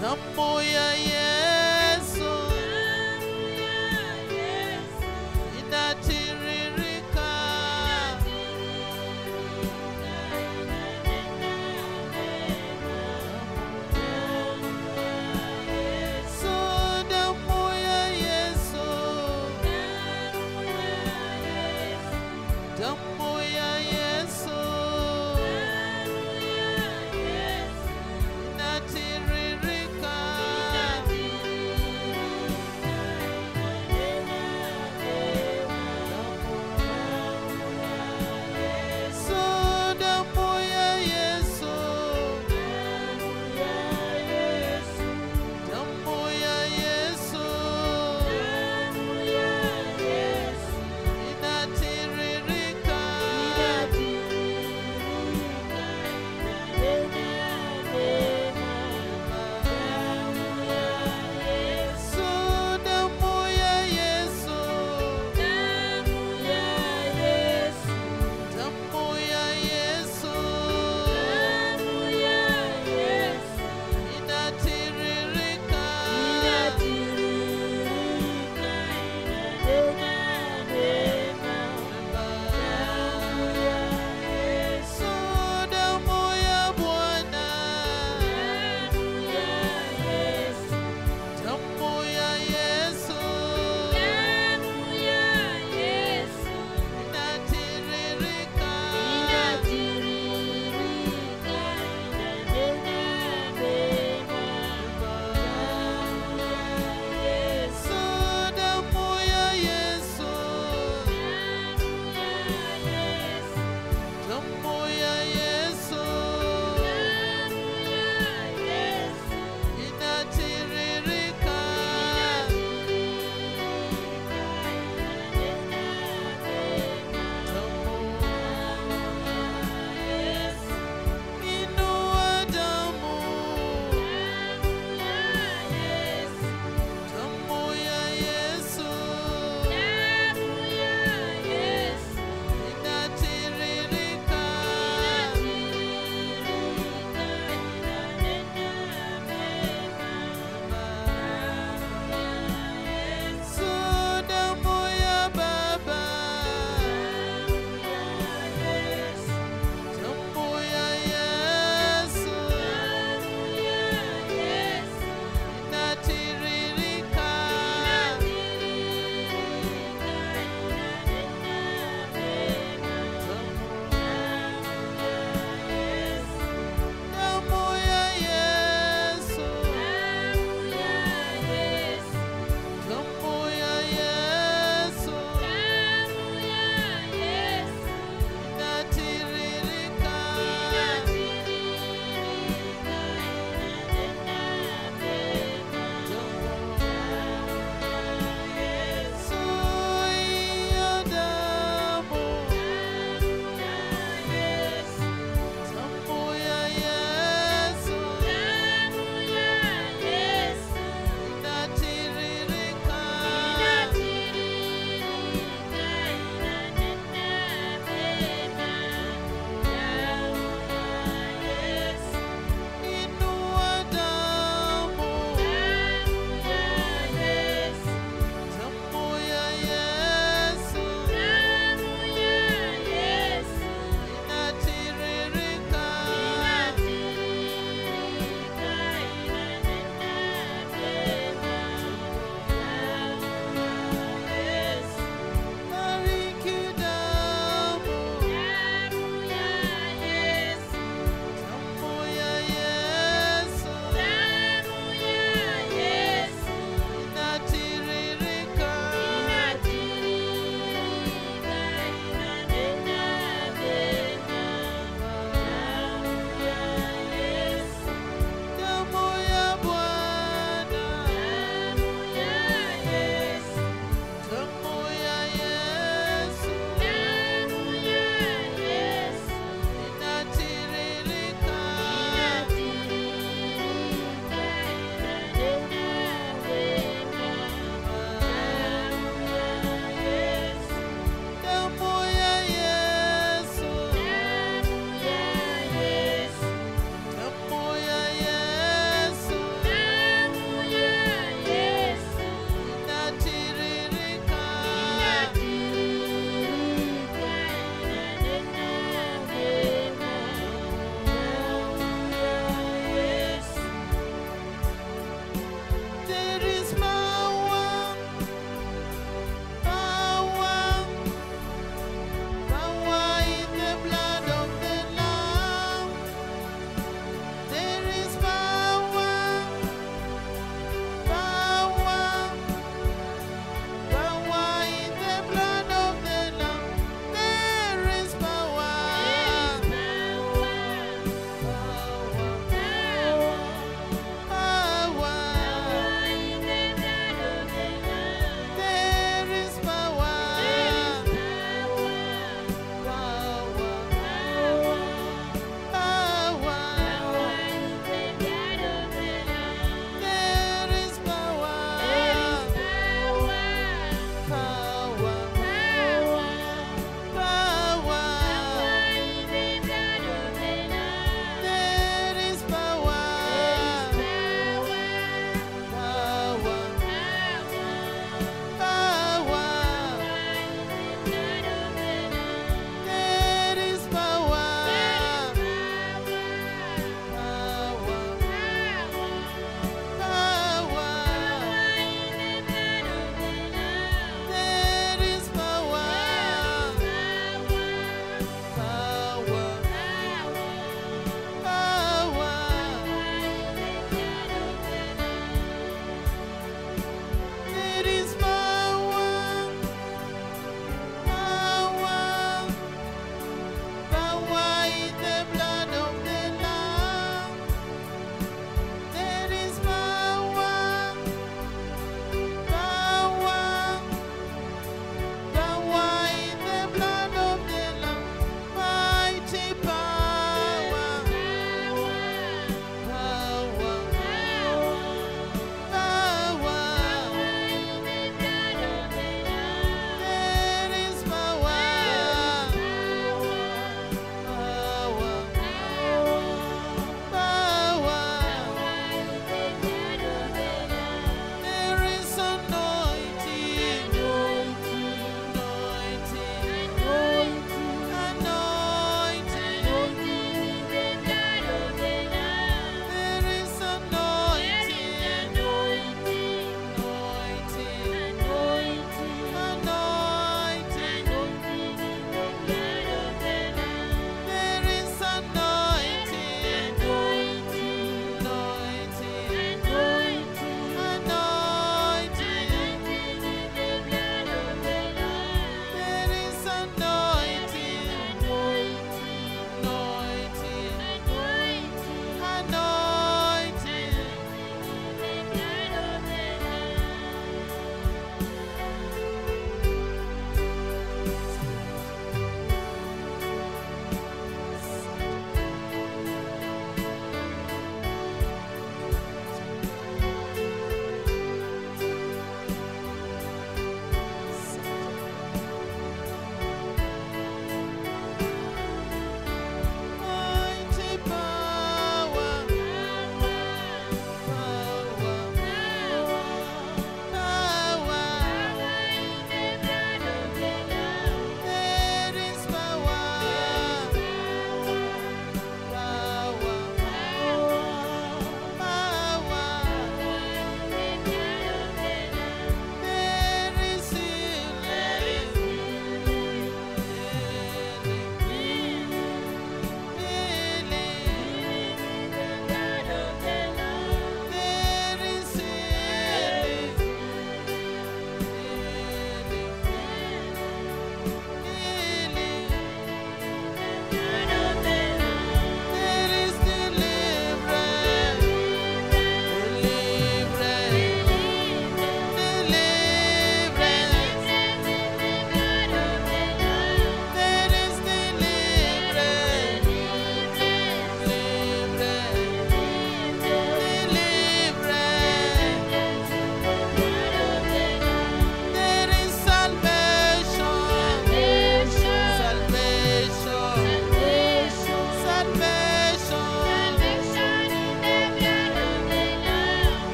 damu ya Yesu inatiririka, damu ya Yesu, damu ya Yesu inatiririka.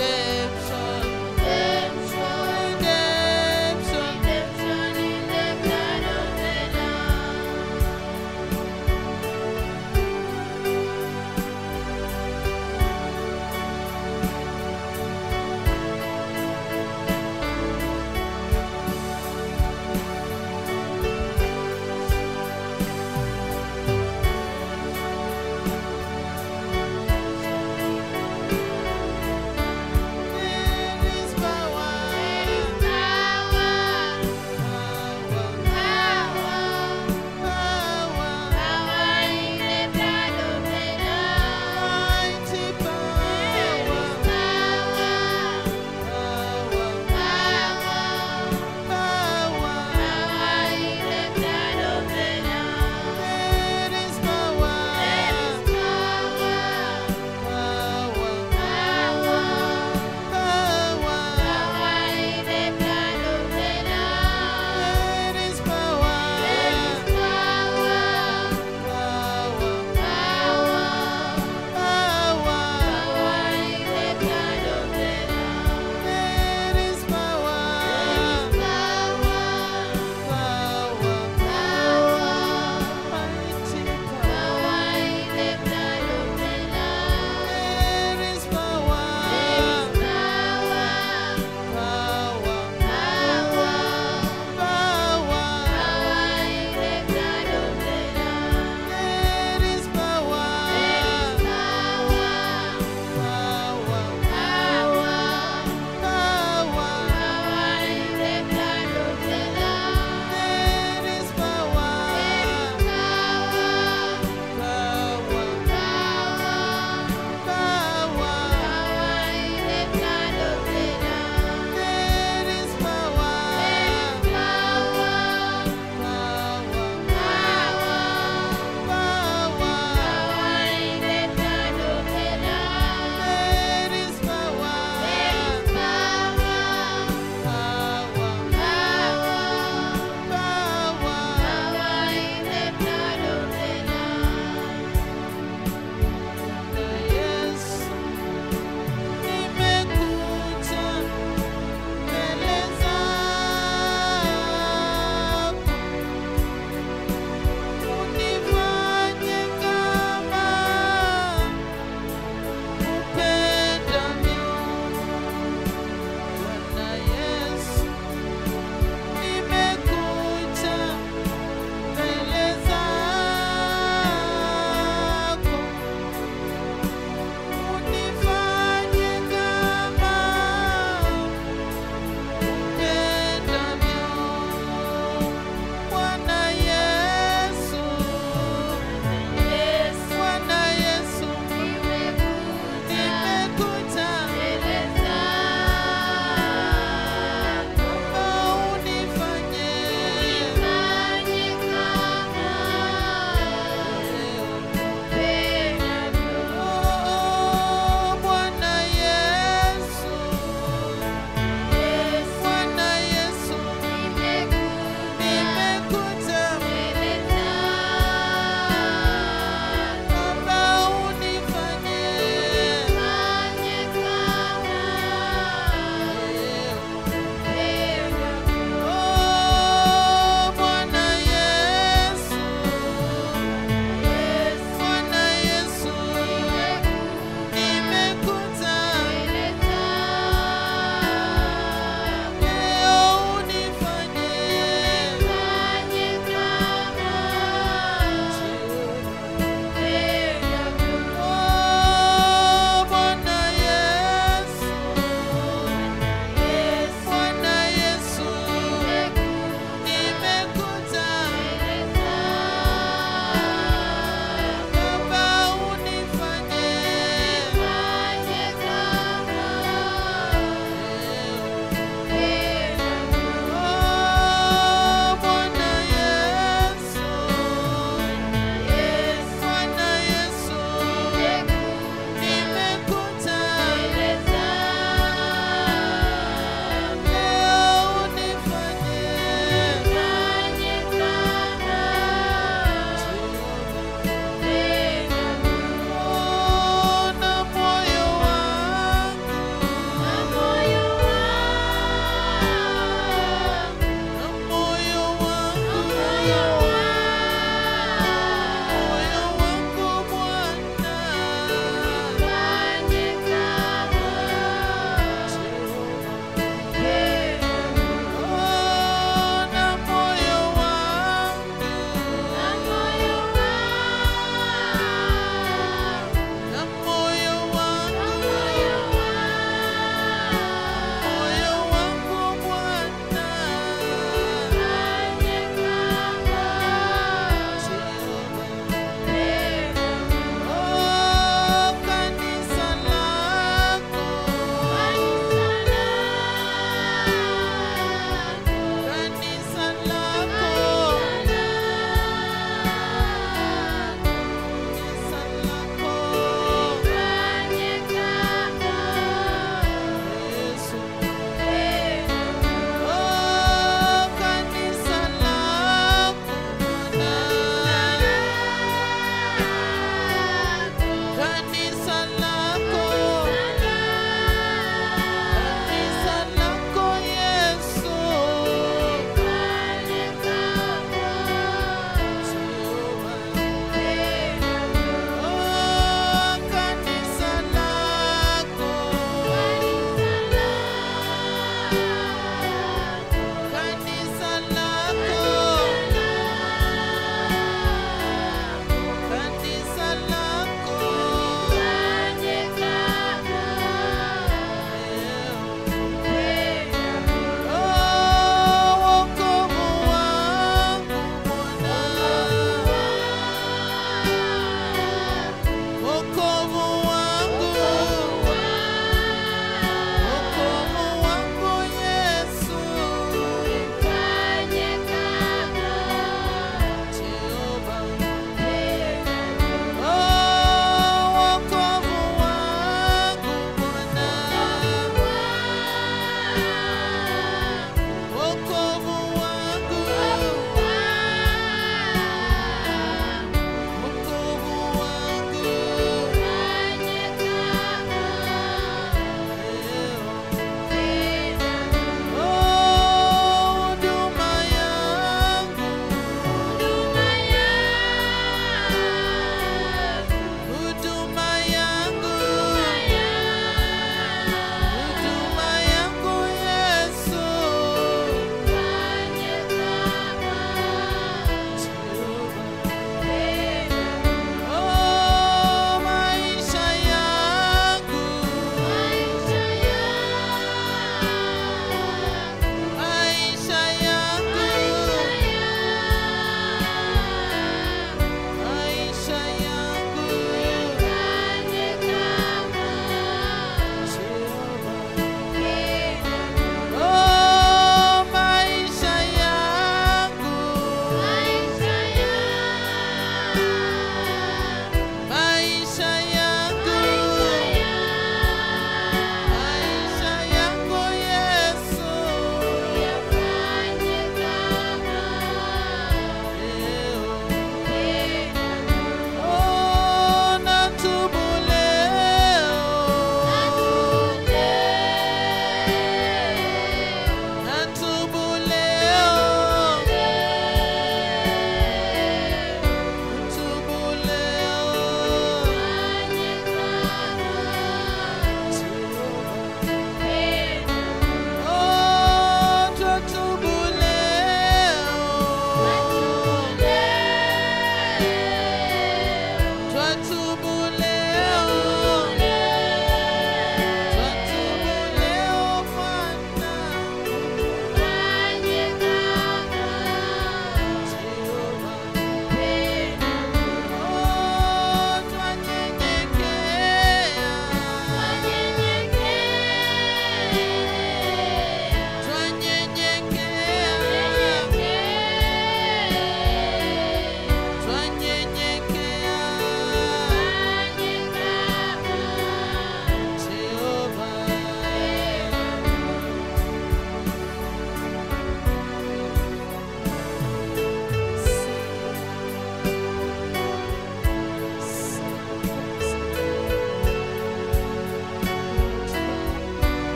redemption, Redemption, redemption. redemption in the blood of the Lamb.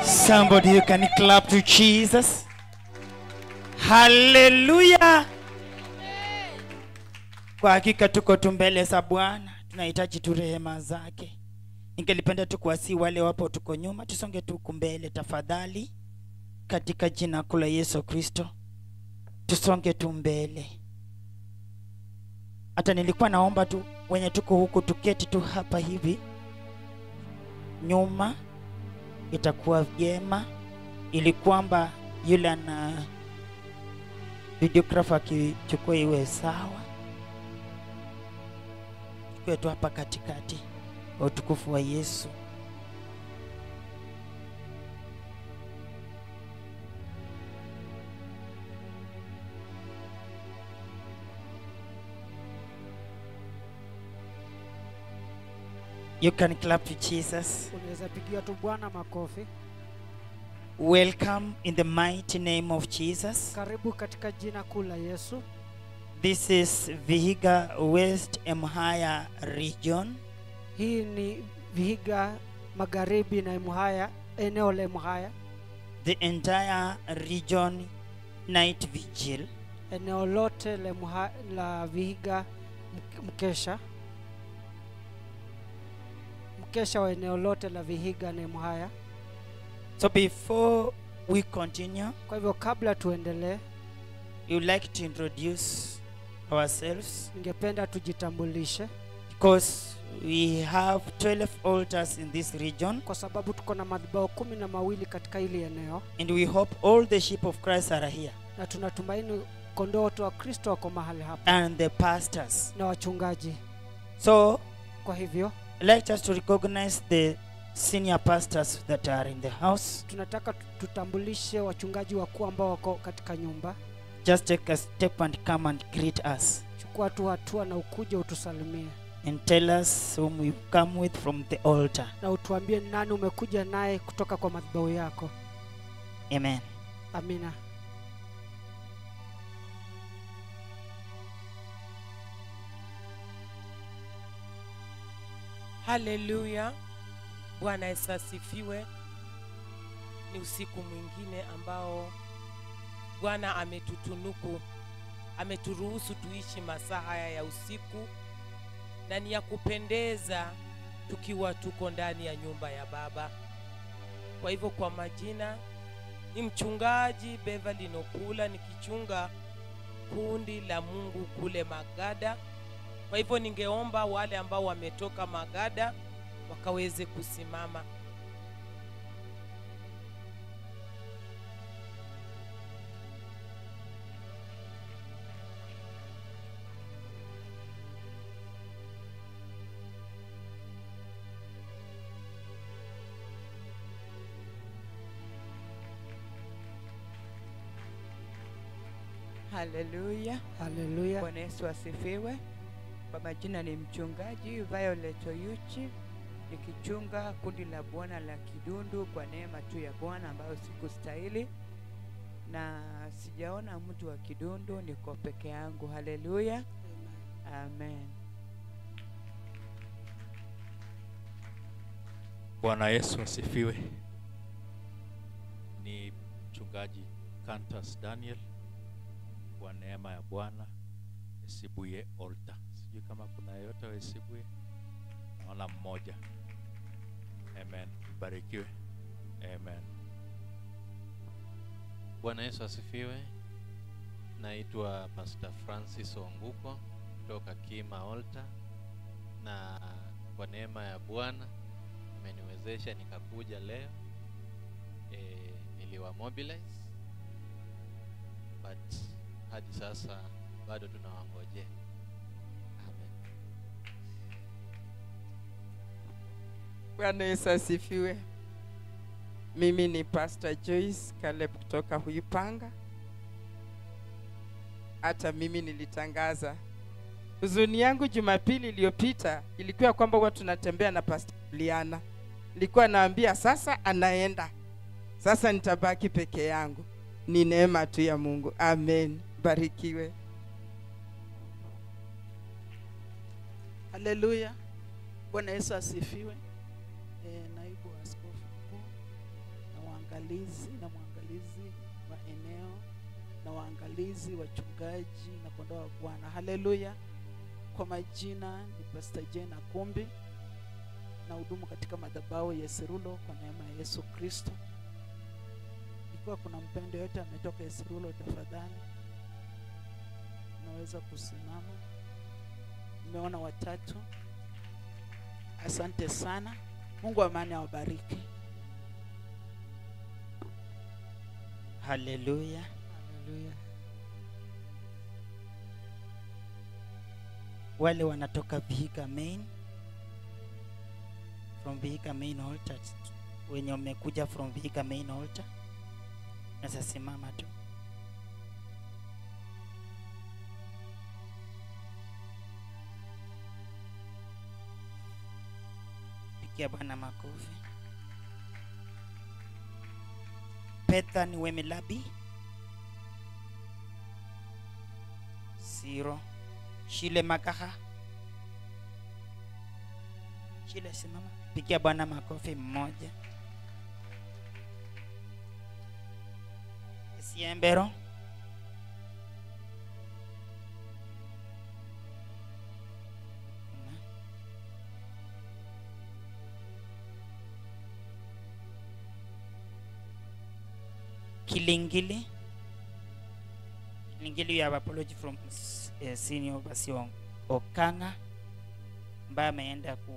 Somebody you can clap to Jesus. Hallelujah. Kwa hakika tuko tu mbele za Bwana, tunahitaji tu rehema zake. Ningelipenda tu kuwasihi wale wapo tuko nyuma, tusonge tu kumbele tafadhali, katika jina kuu la Yesu Kristo. Tusonge tu mbele. Hata nilikuwa naomba tu wenye tuko huku tuketi tu hapa hivi nyuma, itakuwa vyema, ili kwamba yule na videographer kichukue iwe sawa. Tukue tu hapa katikati kwa utukufu wa Yesu. You can clap to Jesus. Unaweza pigia tu Bwana makofi. Welcome in the mighty name of Jesus. Karibu katika jina kuu la Yesu. This is Vihiga West Emuhaya region. Hii ni Vihiga Magharibi na Emuhaya, eneo la Emuhaya. The entire region night vigil. Eneo lote la Vihiga mkesha. Mkesha wa eneo lote la Vihiga na Emuhaya. So before we continue, kwa hivyo kabla tuendelee, we would like to introduce ourselves, ningependa tujitambulishe, because we have 12 altars in this region, kwa sababu tuko na madhabahu 12 katika hili eneo, and we hope all the sheep of Christ are here, na tunatumaini kondoo wote wa Kristo wako mahali hapa, and the pastors na wachungaji. So kwa hivyo let us to recognize the senior pastors that are in the house. Tunataka tutambulishe wachungaji wakuu ambao wako katika nyumba. Just take a step and come and greet us. Chukua tu hatua na ukuje utusalimie. And tell us whom you come with from the altar. Na utuambie nani umekuja naye kutoka kwa madhabahu yako. Amen. Amina. Hallelujah. Bwana Yesu asifiwe. Ni usiku mwingine ambao Bwana ametutunuku, ameturuhusu tuishi masaa haya ya usiku, na ni ya kupendeza tukiwa tuko ndani ya nyumba ya Baba. Kwa hivyo kwa majina ni mchungaji Beverly Nopula, nikichunga kundi la Mungu kule Magada. Kwa hivyo ningeomba wale ambao wametoka Magada wakaweze kusimama. Hallelujah. Hallelujah. Bwana Yesu asifiwe. Kwa majina ni mchungaji Violet Oyuchi, nikichunga kundi la Bwana la Kidundu kwa neema tu ya Bwana ambayo sikustahili, na sijaona mtu wa Kidundu, niko peke yangu. Hallelujah. Amen. Bwana Yesu asifiwe. Ni mchungaji Cantus Daniel kwa neema ya Bwana Esibuye Altar. Sijui kama kuna yote wa Esibuye, naona mmoja. Amen. Barikiwe. Amen. Bwana Yesu asifiwe. Naitwa Pastor Francis Onguko kutoka Kima Altar, na kwa neema ya Bwana ameniwezesha nikakuja leo. Niliwa mobilize, but hadi sasa bado tunawangojea. Amen. Bwana Yesu asifiwe. Mimi ni Pastor Joyce Caleb kutoka Huipanga. Hata mimi nilitangaza huzuni yangu Jumapili iliyopita, ilikuwa kwamba watu tunatembea na Pastor Liana. Nilikuwa naambia sasa anaenda, sasa nitabaki peke yangu. Ni neema tu ya Mungu. Amen. Barikiwe. Hallelujah. Bwana Yesu asifiwe. Naibu askofu mkuu na waangalizi na mwangalizi wa eneo na waangalizi wachungaji na kondoo wa Bwana. Haleluya. Kwa majina ni Pastor Jane Akumbi na hudumu katika madhabahu ya Serulo kwa neema ya Yesu Kristo. Ikiwa kuna mpendo yote ametoka Serulo, tafadhali naweza kusimama. Nimeona watatu. Asante sana. Mungu wa amani awabariki. Haleluya. Haleluya. Wale wanatoka Vihiga Main, from Vihiga Main Altar, wenye wamekuja from Vihiga Main Altar, nasa simama tu. Pigia Bwana makofi. Petha ni Wemelabi 0. Shile Makaha. Shile simama. Pigia Bwana makofi 1. Siembero. Kilingili. Kilingili, we have apology from senior Basio Okanga ambaye ameenda ku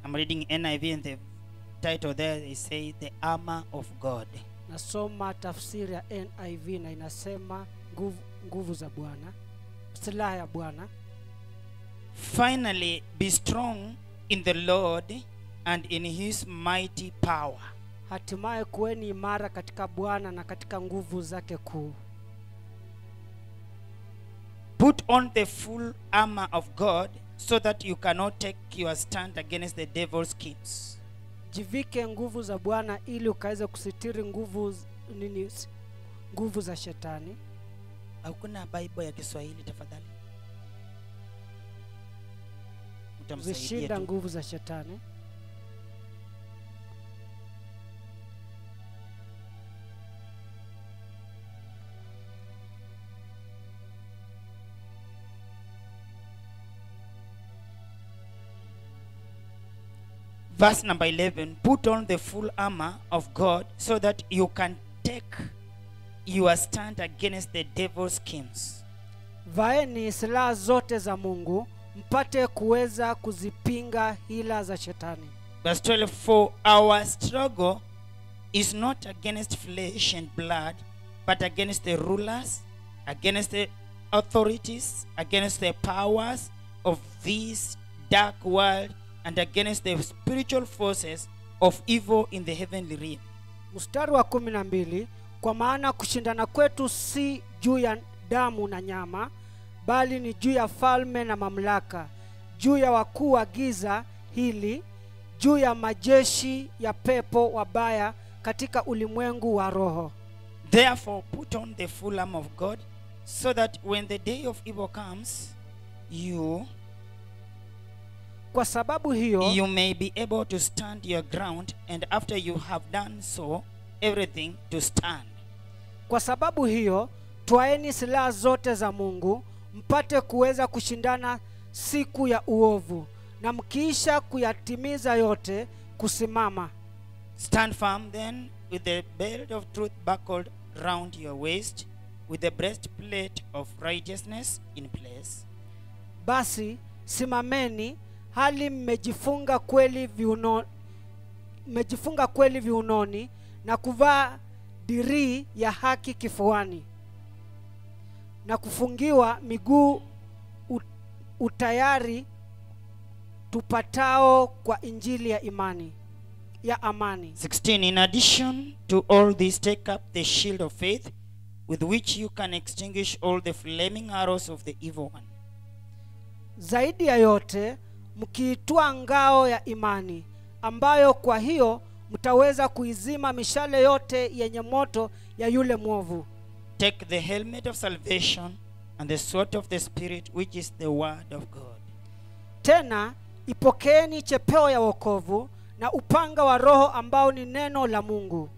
I'm reading NIV and the title there is say the armor of God. Nasoma tafsiri ya NIV na inasema nguvu za Bwana, silaha ya Bwana. Finally, be strong in the Lord and in his mighty power. Hatimaye kuweni imara katika Bwana na katika nguvu zake kuu. Put on the full armor of God so that you cannot take your stand against the devil's schemes. Jivike nguvu za Bwana ili ukaweze kusitiri nguvu za shetani. Hakuna Bible ya Kiswahili tafadhali? Zishinda nguvu za shetani. Verse number 11, put on the full armor of God so that you can take your stand against the devil's schemes. Vaeni silaha zote za Mungu mpate kuweza kuzipinga hila za shetani. Verse 12, for our struggle is not against flesh and blood, but against the rulers, against the authorities, against the powers of this dark world, and against the spiritual forces of evil in the heavenly realm. Mstari wa 12, kwa maana kushindana kwetu si juu ya damu na nyama, bali ni juu ya falme na mamlaka, juu ya wakuu wa giza hili, juu ya majeshi ya pepo wabaya katika ulimwengu wa roho. Therefore put on the full armor of God, so that when the day of evil comes, you kwa sababu hiyo you may be able to stand your ground, and after you have done so, everything to stand. kwa sababu hiyo twaeni silaha zote za Mungu mpate kuweza kushindana siku ya uovu, na mkiisha kuyatimiza yote kusimama. Stand firm then, with the belt of truth buckled round your waist, with the breastplate of righteousness in place. Basi simameni hali mmejifunga kweli viunoni na kuvaa dirii ya haki kifuani, na kufungiwa miguu utayari tupatao kwa injili ya amani. 16. In addition to all this, take up the shield of faith, with which you can extinguish all the flaming arrows of the evil one. Zaidi ya yote mkiitwaa ngao ya imani, ambayo kwa hiyo mtaweza kuizima mishale yote yenye moto ya yule mwovu. Take the helmet of salvation and the sword of the Spirit, which is the word of God. Tena ipokeeni chepeo ya wokovu na upanga wa Roho ambao ni neno la Mungu.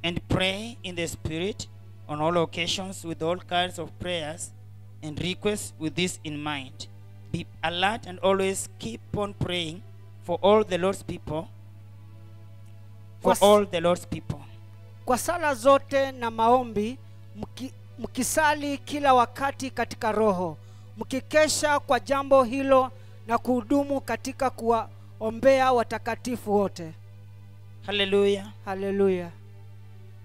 And pray in the Spirit on all occasions with all kinds of prayers and requests, with this in mind. Be alert and always keep on praying for all the Lord's people. Kwa sala zote na maombi mkisali kila wakati katika Roho, mkikesha kwa jambo hilo na kuhudumu katika kuwaombea watakatifu wote. Hallelujah. Hallelujah.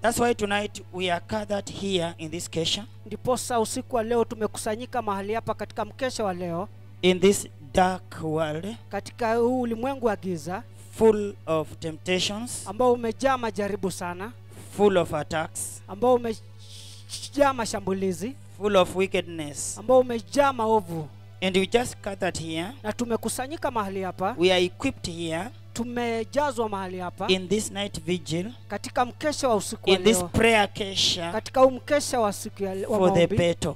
That's why tonight we are gathered here in this kesha. Ndiposa usiku wa leo tumekusanyika mahali hapa katika mkesha wa leo, in this dark world, katika huu ulimwengu wa giza, full of temptations, ambao umejaa majaribu sana, full of attacks, ambao umejaa mashambulizi, full of wickedness, ambao umejaa maovu. And we just gathered here, na tumekusanyika mahali hapa, we are equipped here, tumejazwa mahali hapa in this night vigil, katika mkesha wa usiku wa in this leo, prayer kesha, katika huu mkesha wa siku ya wa for the maombi, battle,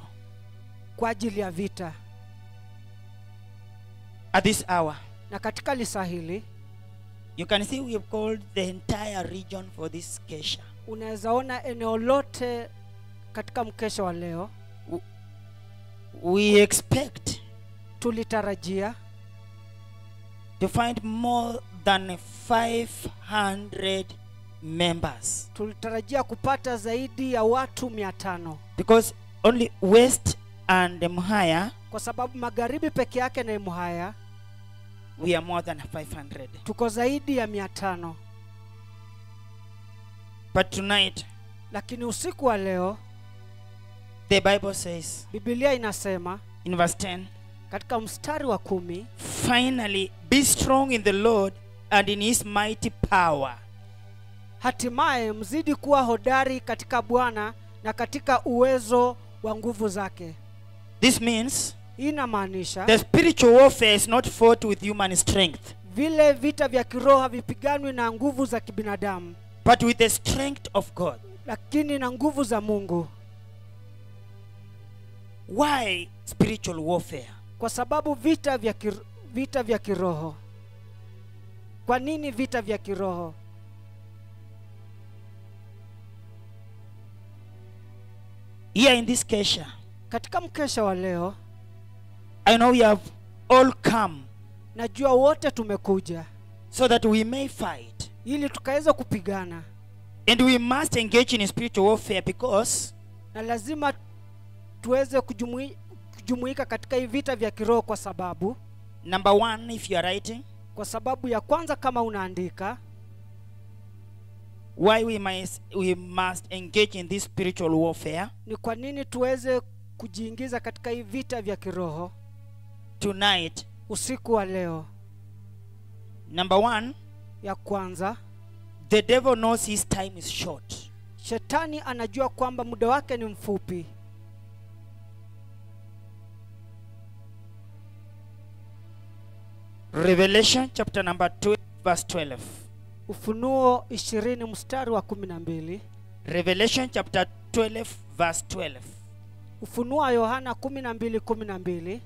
kwa ajili ya vita. at this hour. Na katika lisaa hili You can see we have called the entire region for this kesha. Unaweza ona eneo lote katika mkesha wa leo. We expect, tulitarajia, to find more than 500 members. Tulitarajia kupata zaidi ya watu 500. Because only West and Mhaya, kwa sababu magharibi peke yake na Mhaya, we are more than 500. Tuko zaidi ya 500. But tonight, lakini usiku wa leo, the Bible says, Biblia inasema in verse 10, katika mstari wa 10, finally be strong in the Lord and in his mighty power. Hatimaye mzidi kuwa hodari katika Bwana na katika uwezo wa nguvu zake. This means, inamaanisha, the spiritual warfare is not fought with human strength, vile vita vya kiroho havipiganwi na nguvu za kibinadamu, but with the strength of God. Lakini na nguvu za Mungu. Why spiritual warfare? Kwa sababu vita vya kiroho. Kwa nini vita vya kiroho? Here in this kesha, katika mkesha wa leo, I know we have all come, najua wote tumekuja, so that we may fight, ili tukaweza kupigana. And we must engage in spiritual warfare because, na lazima tuweze kujumuika katika hivi vita vya kiroho kwa sababu, number 1, if you are writing, kwa sababu ya kwanza kama unaandika, why we must engage in this spiritual warfare, ni kwa nini tuweze kujiingiza katika hivi vita vya kiroho tonight, usiku wa leo. Number 1, ya kwanza, the devil knows his time is short. Shetani anajua kwamba muda wake ni mfupi. Revelation chapter number 2 verse 12. Ufunuo 20 mstari wa 12. Revelation chapter 12 verse 12. Ufunuo wa Yohana 12:12.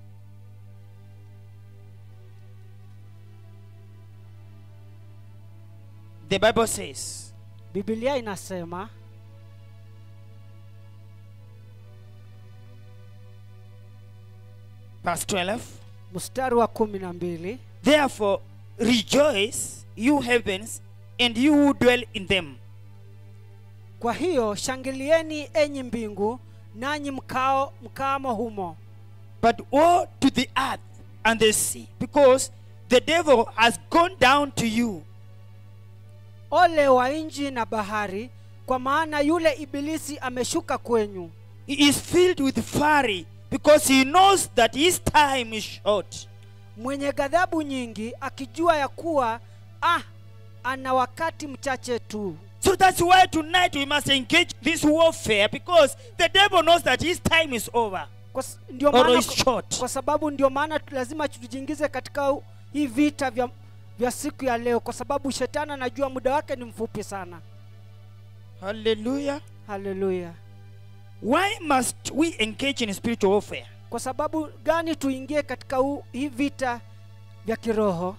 The Bible says, Biblia inasema verse 12, mstari wa 12, therefore rejoice, you heavens, and you who dwell in them. kwa hiyo shangilieni enyi mbingu nanyi mkaamo humo. But woe to the earth and the sea, because the devil has gone down to you. Ole wa nchi na bahari, kwa maana yule ibilisi ameshuka kwenyu. He is filled with fury, because he knows that his time is short. Mwenye ghadhabu nyingi, akijua ya kuwa ana wakati mchache tu. So that's why tonight we must engage this warfare, because the devil knows that his time is over Ndio or maana, is short. kwa sababu ndio maana lazima tujiingize katika hii vita vya siku ya leo, kwa sababu shetani anajua muda wake ni mfupi sana. Hallelujah. Hallelujah. Why must we engage in spiritual warfare? Kwa sababu gani tuingie katika hii vita vya kiroho?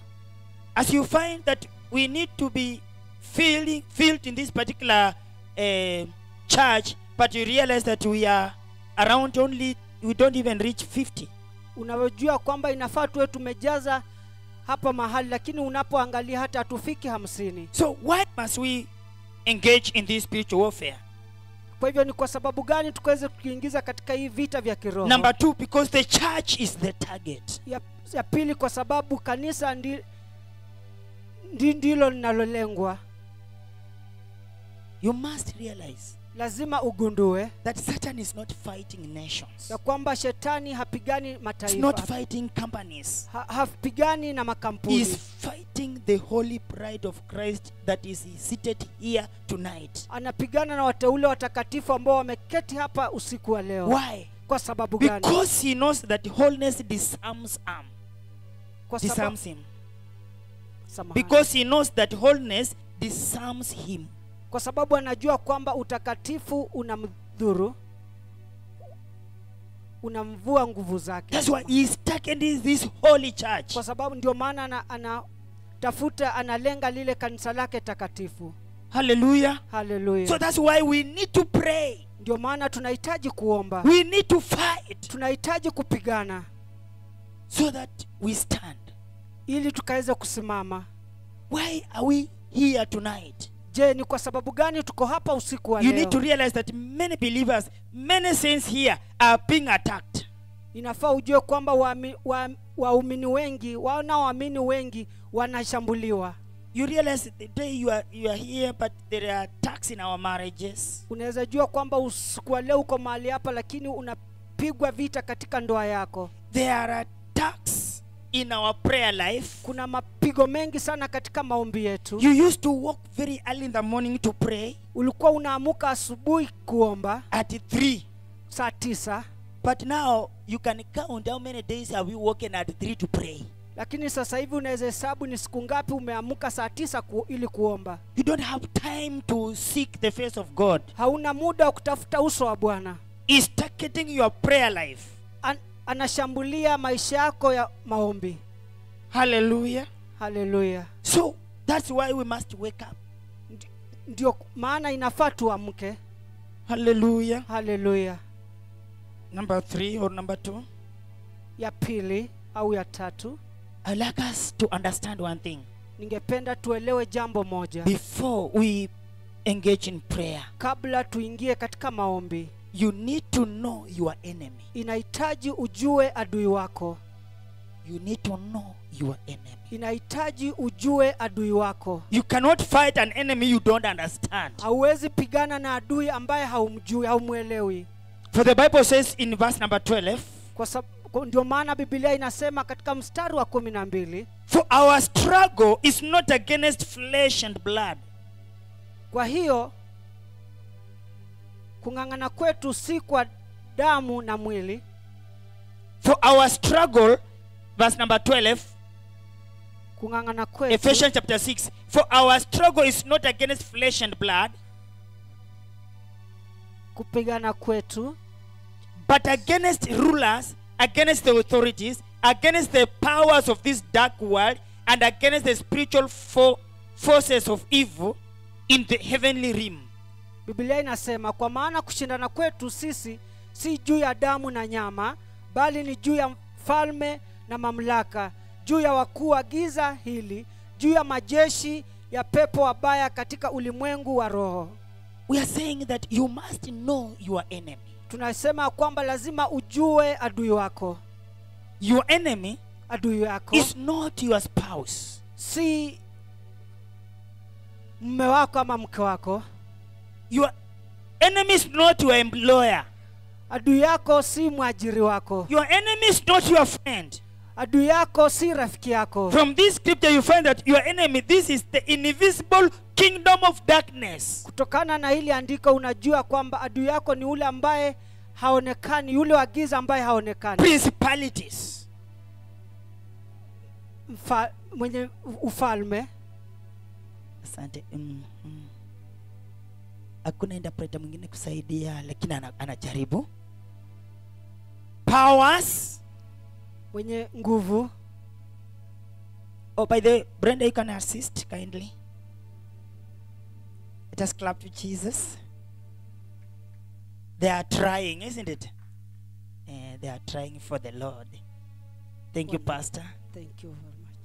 As you find that we need to be filled in this particular church, but you realize that we are around we don't even reach 50. Unajua kwamba inafaa tuwe tumejaza hapa mahali, lakini unapoangalia hata hatufiki 50. So why must we engage in this spiritual warfare? Kwa hivyo ni kwa sababu gani tukaweze kuingiza katika hii vita vya kiroho? Number 2, because the church is the target. Ya pili, kwa sababu kanisa ndilo linalolengwa. You must realize Lazima ugundue that Satan is not fighting nations. ya kwamba shetani hapigani He's mataifa. not fighting companies. Hapigani na makampuni. He's fighting the holy bride of Christ that is seated here tonight. Anapigana na wateule watakatifu ambao wameketi hapa usiku wa leo. Why? Kwa sababu gani? Because he knows that holiness disarms him. Because he knows that holiness disarms him. Kwa sababu anajua kwamba utakatifu unamdhuru, unamvua nguvu zake. That's why he is targeting this holy church. Kwa sababu ndio maana anatafuta, analenga lile kanisa lake takatifu. Hallelujah. Hallelujah. So that's why we need to pray. Ndio maana tunahitaji kuomba. We need to fight. Tunahitaji kupigana so that we stand. Ili tukaweze kusimama. Why are we here tonight? Je, ni kwa sababu gani tuko hapa usiku wa leo? You need to realize that many believers, many saints here are being attacked. Inafaa ujue kwamba waumini wengi, wanaoamini wengi wanashambuliwa. You realize the day you are here, but there are attacks in our marriages. Unaweza jua kwamba usiku wa leo uko mahali hapa, lakini unapigwa vita katika ndoa yako. There are attacks in our prayer life. Kuna mapigo mengi sana katika maombi yetu. You used to walk very early in the morning to pray. Ulikuwa unaamuka asubuhi kuomba at 3, saa 9. But now you can count how many days have you woken at 3 to pray. Lakini sasa hivi unaweza hesabu ni siku ngapi umeamuka saa 9 ili kuomba. You don't have time to seek the face of God. Hauna muda wa kutafuta uso wa Bwana. He's targeting your prayer life. Anashambulia maisha yako ya maombi. Hallelujah. Hallelujah. So that's why we must wake up. Ndio maana inafaa tuamke. Hallelujah. Hallelujah. Number 3 or number 2? Ya pili au ya tatu. I'd like us to understand one thing. Ningependa tuelewe jambo moja. Before we engage in prayer, kabla tuingie katika maombi, you need to know your enemy. Inahitaji ujue adui wako. You need to know your enemy. Inahitaji ujue adui wako. You cannot fight an enemy you don't understand. Hauwezi pigana na adui ambaye haumjui, haumuelewi. For the Bible says in verse number 12, ndio maana Biblia inasema katika mstari wa 12, for our struggle is not against flesh and blood. Kwa hiyo kung'ang'ana kwetu si kwa damu na mwili. For our struggle, verse number 12, kung'ang'ana kwetu, Ephesians chapter 6, for our struggle is not against flesh and blood, kupigana kwetu, but against rulers, against the authorities, against the powers of this dark world, and against the spiritual forces of evil in the heavenly realm. Biblia inasema kwa maana kushindana kwetu sisi si juu ya damu na nyama, bali ni juu ya falme na mamlaka, juu ya wakuu wa giza hili, juu ya majeshi ya pepo wabaya katika ulimwengu wa roho. We are saying that you must know your enemy. Tunasema kwamba lazima ujue adui wako. Your enemy Adui yako is not your spouse. si mume wako ama mke wako. Your enemy is not your employer. Adui yako si mwajiri wako. Your enemy is not your friend. Adui yako si rafiki yako. From this scripture you find that your enemy, this is the invisible kingdom of darkness. Kutokana na hili andiko unajua kwamba adui yako ni ule ambaye haonekani, yule wa giza ambaye haonekani. Principalities. Mwenye ufalme. Asante. Hakuna interpreter mwingine kusaidia, lakini anajaribu. Powers. Mwenye nguvu. Oh, by the way, Brenda, you can assist kindly. Let us clap to Jesus. They are trying, isn't it? They are trying for the Lord. Thank you, Pastor. Thank you very much.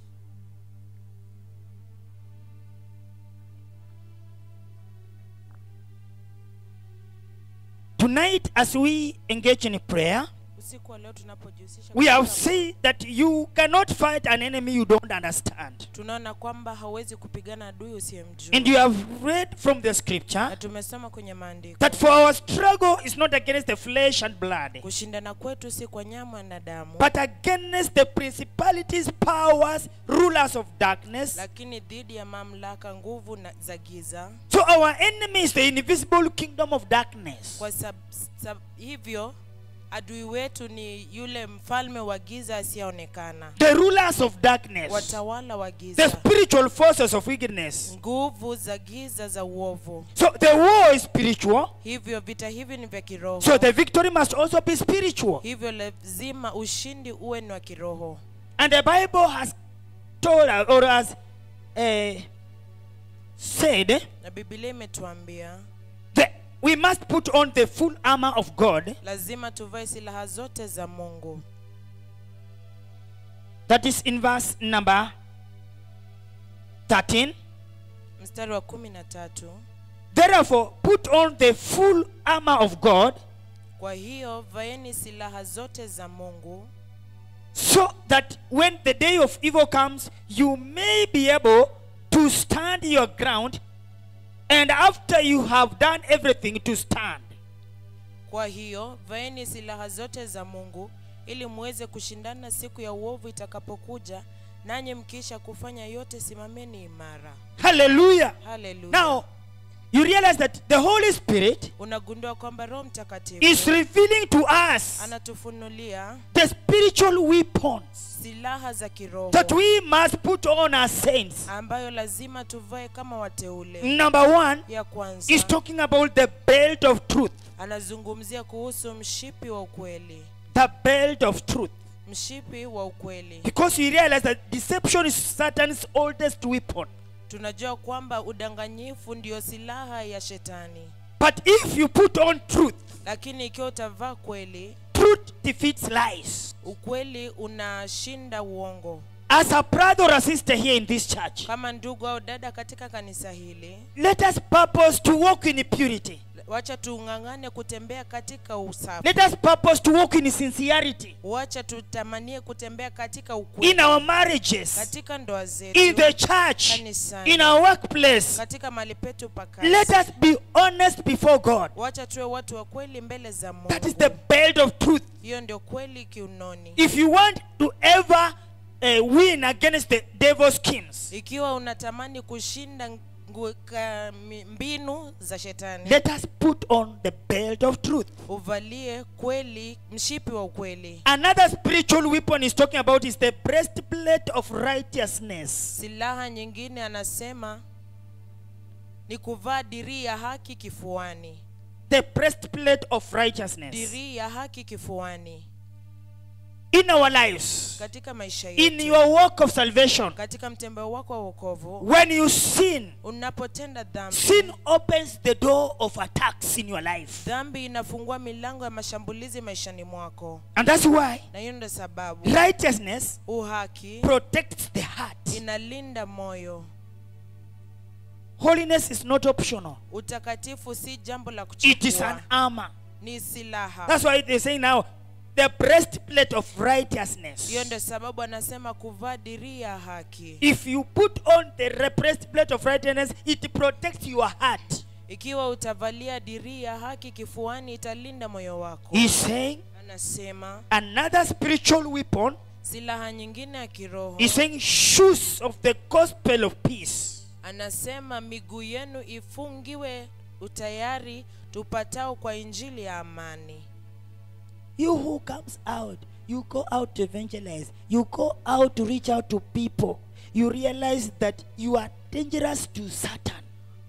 Tonight, as we engage in prayer, Usiku wa leo tunapojihusisha we have katika seen that you cannot fight an enemy you don't understand. tunaona kwamba hauwezi kupigana adui usiyemjua. And you have read from the scripture Na tumesoma kwenye maandiko that for our struggle is not against the flesh and blood, kushindana kwetu si kwa nyama na damu, but against the principalities, powers, rulers of darkness. lakini dhidi ya mamlaka, nguvu za giza. So our enemy is the invisible kingdom of darkness. Kwa hivyo adui wetu ni yule mfalme wa giza asiyeonekana, The rulers of darkness, watawala wa the giza, spiritual forces of wickedness. nguvu za giza za uovu. So the war is spiritual. Hivyo vita hivi ni vya kiroho. So the victory must also be spiritual. Hivyo lazima ushindi uwe ni wa kiroho. And the Bible has told us, or has said, Na Biblia imetuambia that we must put on the full armor of God. lazima tuvae silaha zote za Mungu. That is in verse number 13. Mstari wa 13. Therefore, put on the full armor of God, Kwa hiyo vaeni silaha zote za Mungu, so that when the day of evil comes, you may be able to stand your ground, and after you have done everything, to stand. Kwa hiyo vaeni silaha zote za Mungu ili muweze kushindana siku ya uovu itakapokuja, nanyi mkisha kufanya yote simameni imara. Hallelujah. Hallelujah. Now, you realize that the Holy Spirit Unagundua kwamba Roho Mtakatifu is revealing to us anatufunulia the spiritual weapons silaha za kiroho that we must put on as saints. ambayo lazima tuvae kama wateule. Number one Ya kwanza is talking about the belt of truth. anazungumzia kuhusu mshipi wa ukweli. The belt of truth. Mshipi wa ukweli. Because we realize that deception is Satan's oldest weapon. Tunajua kwamba udanganyifu ndio silaha ya shetani. But if you put on truth, Lakini ikiwa utavaa kweli, truth defeats lies. ukweli unashinda uongo. As a brother or a sister here in this church, Kama ndugu au dada katika kanisa hili, let us purpose to walk in purity. wacha tung'ang'ane kutembea katika usafi. Let us purpose to walk in sincerity. Wacha tutamanie kutembea katika In ukweli. our marriages, Katika ndoa zetu, in the church, kanisani, in our workplace. katika mahali petu pa Let kazi. us be honest before God. Wacha tuwe watu wa kweli mbele za Mungu. That is the belt of truth. Hiyo ndio kweli kiunoni. If you want to ever win against the devil's schemes, Ikiwa unatamani kushinda mbinu za shetani, let us put on the belt of truth. uvalie kweli, mshipi wa ukweli. Another spiritual weapon he's talking about is the breastplate of righteousness. Silaha nyingine anasema ni kuvaa dirii ya haki kifuani. The breastplate of righteousness. Dirii ya haki kifuani. in our lives, katika maisha in yetu, your walk of salvation, katika mtembeo wako wa wokovu, when you sin, unapotenda dhambi, sin opens the door of attacks in your life. dhambi inafungua milango ya mashambulizi maishani mwako. And that's why Na hiyo ndio sababu righteousness uhaki protects the heart. inalinda moyo. Holiness is not optional. Utakatifu si jambo la It is an kuchukua, armor. ni silaha. That's why they say now, the breastplate of righteousness. Hiyo ndio sababu anasema kuvaa dirii ya haki. If you put on the breastplate of righteousness, it protects your heart. Ikiwa utavalia dirii ya haki kifuani, italinda moyo wako. He's saying Anasema another spiritual weapon. silaha nyingine ya kiroho. He's saying shoes of the gospel of peace. Anasema miguu yenu ifungiwe utayari tupatao kwa injili ya amani. You who comes out, you go out to evangelize, you go out to reach out to people, you realize that you are dangerous to Satan.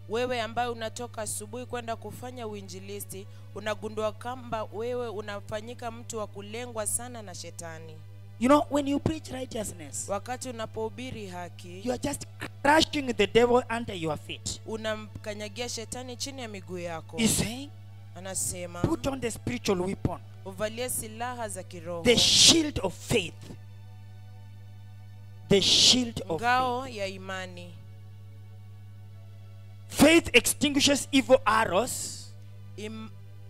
Wewe ambaye unatoka asubuhi kwenda kufanya uinjilisti, unagundua kwamba wewe unafanyika mtu wa kulengwa sana na shetani. You know, when you preach righteousness, Wakati unapohubiri haki, you are just crushing the devil under your feet. unamkanyagia shetani chini ya miguu yako. He's saying, Anasema put on the spiritual weapon, uvalie silaha za kiroho, the shield of faith. The shield of faith. ngao ya imani. Faith extinguishes evil arrows.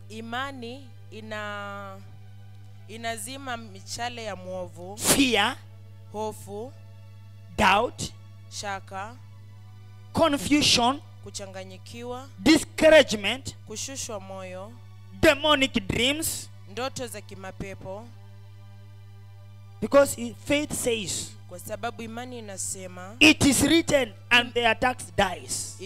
Imani inazima michale ya mwovu, Fear, hofu, doubt, shaka, confusion, kuchanganyikiwa, discouragement, kushushwa moyo, demonic dreams. ndoto za kimapepo. Because faith says, Kwa sababu imani inasema it is written and the attacks dies.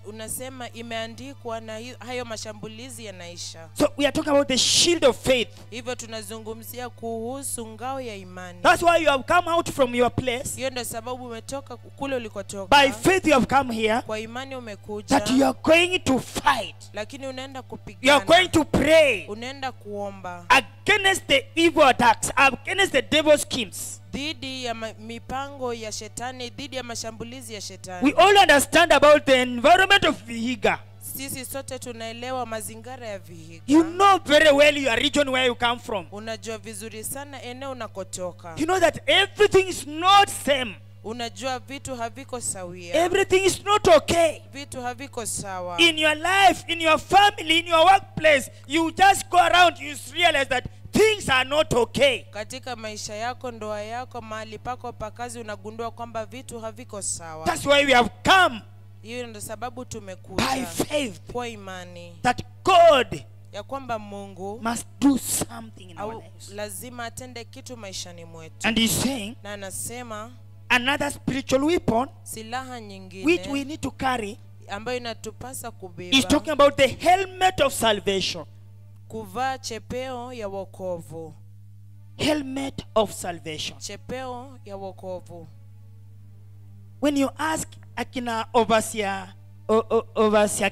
unasema imeandikwa na hayo mashambulizi yanaisha. So we are talking about the shield of faith. Hivyo tunazungumzia kuhusu ngao ya imani. That's why you have come out from your place. Hiyo ndio sababu umetoka kule ulikotoka. By faith you have come here, Kwa imani umekuja, that you are going to fight. lakini unaenda You are kupigana, going to pray unaenda kuomba against the evil attacks, against the devil's schemes. dhidi ya mipango ya shetani, dhidi ya mashambulizi ya We shetani. all understand about the environment of Vihiga. Sisi sote tunaelewa mazingira ya Vihiga. You know very well your region where you come from. Unajua vizuri sana eneo unakotoka. You know that everything is not same. Unajua vitu haviko sawia. Everything is not okay. Vitu haviko sawa. In your life, in your family, in your workplace, you just go around, you realize that things are not okay. Katika maisha yako, ndoa yako, mahali pako pa kazi, unagundua kwamba vitu haviko sawa. That's why we have come Hiyo ndio sababu by tumekuja faith kwa imani that God ya kwamba Mungu must do something in our au lives. lazima atende kitu maishani mwetu. And he's saying Na anasema another spiritual weapon silaha which we nyingine need to carry ambayo inatupasa is kubeba, talking about the helmet of salvation. kuvaa chepeo ya wokovu. Helmet of salvation. Chepeo ya wokovu. When you ask akina overseer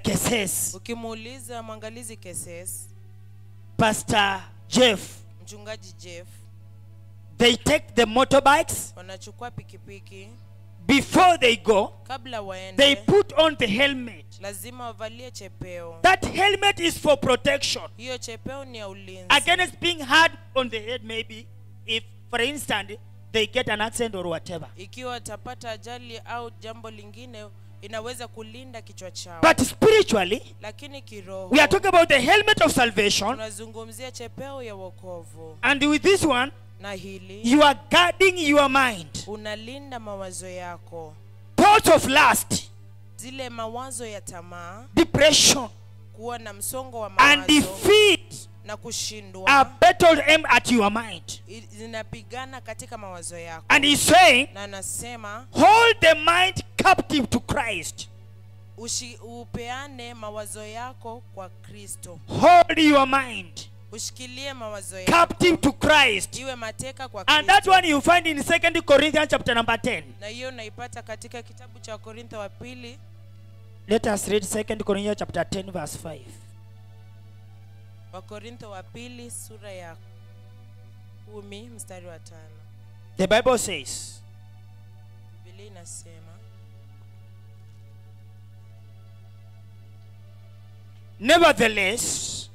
Keses, Ukimuuliza mwangalizi Keses, Pastor Jeff, mchungaji Jeff, they take the motorbikes. wanachukua pikipiki, Before they go, kabla they waende put on the helmet. lazima wavalie chepeo. That helmet is for protection Hiyo chepeo ni ya ulinzi against being hard on the head. Maybe if, for instance, they get an accident or whatever. ikiwa watapata ajali au jambo lingine, inaweza kulinda kichwa chao. But spiritually, Lakini kiroho, we are talking about the helmet of salvation. tunazungumzia chepeo ya wokovu. And with this one, Na hili you are guarding your mind. unalinda mawazo yako, Thoughts of lust, zile mawazo ya tamaa, depression, kuwa na msongo wa and mawazo defeat na kushindwa, are battled aimed at your mind. zinapigana katika mawazo yako. And he's saying, Na anasema hold the mind captive to Christ. upeane mawazo yako kwa Kristo. Hold your mind Ushikilie mawazo yako captive to Christ. iwe mateka kwa And that Kristo. one you find in 2 Corinthians chapter number 10. Na hiyo naipata katika kitabu cha Korintho wa pili. Let us read 2 Corinthians chapter 10 verse 5. Wa Korintho wa pili sura ya 10 mstari wa 5. The Bible says, Biblia inasema, nevertheless,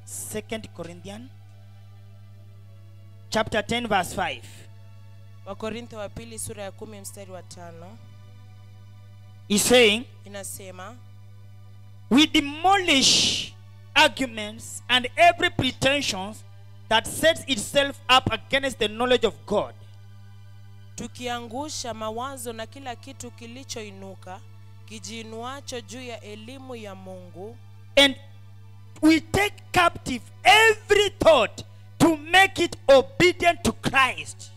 2 Corinthians chapter 10 verse 5. Wakorintho wa pili sura ya 10 mstari wa 5 He's saying, inasema, we demolish arguments and every pretension that sets itself up against the knowledge of God, tukiangusha mawazo na kila kitu kilichoinuka kijiinuacho juu ya elimu ya Mungu, and we take captive every thought to make it obedient to Christ.